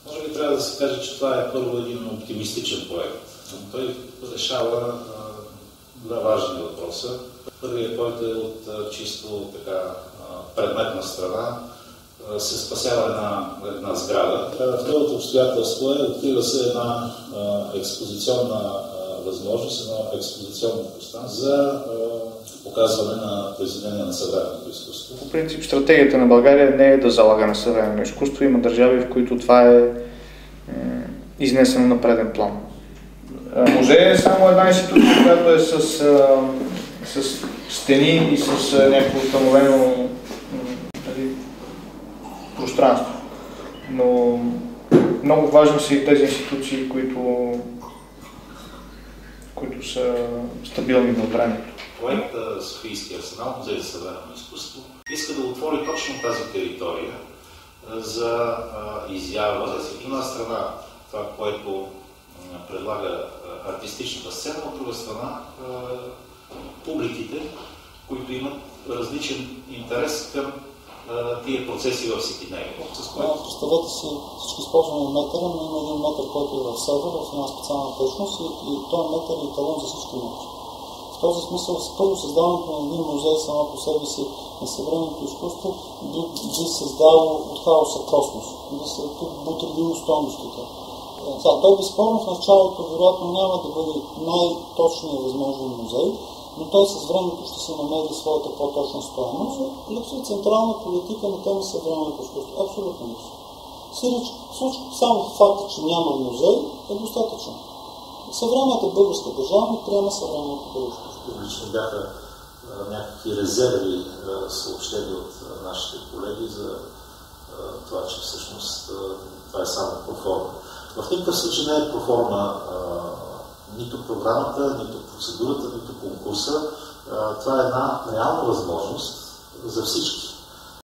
Може би трябва да се каже, че това е първо един оптимистичен проект. Той решава два важни въпроса. Първият, който е от чисто така предметна страна, се спасява една сграда. Второто обстоятелство е, открива се една експозиционна възможност, едно експозиционно пространство за показване на произведения на съвременното изкуство. По принцип, стратегията на България не е да залага на съвременно изкуство. Има държави, в които това е изнесено на преден план. Музей е само една институция, която е с стени и с някакво установено пространство. Но много важни са и тези институции, които са стабилни във времето. Проектът Софийски арсенал, музей за съвременно изкуство, иска да отвори точно тази територия за изява. От една страна това, което предлага артистичната сцена, от друга страна публиките, които имат различен интерес към тия процеси във всекидневието. Представете си, всички използваме метъра, но има един метър, който е в сервер, в една специална течност и този метър е еталон за всички метри. В този смисъл, първо създаването на един музей само по себе си на съвременното изкуство би създало от хаоса космос, тук бутредимо стойностите. Той безспорно в началото вероятно няма да бъде най-точният възможен музей, но той с времето ще се намери своята по-точна стойност. Липсва централна политика на тема съвременното изкуство. Абсолютно липсва. Сиреч, само факта, че няма музей, е достатъчно. Съвременната българска държава не приема съвременното българско изкуство. Публично бяха някакви резерви съобщени от нашите колеги за това, че всъщност това е само проформа. В никакъв случай не е проформа нито програмата, нито процедурата, нито конкурса. Това е една реална възможност за всички.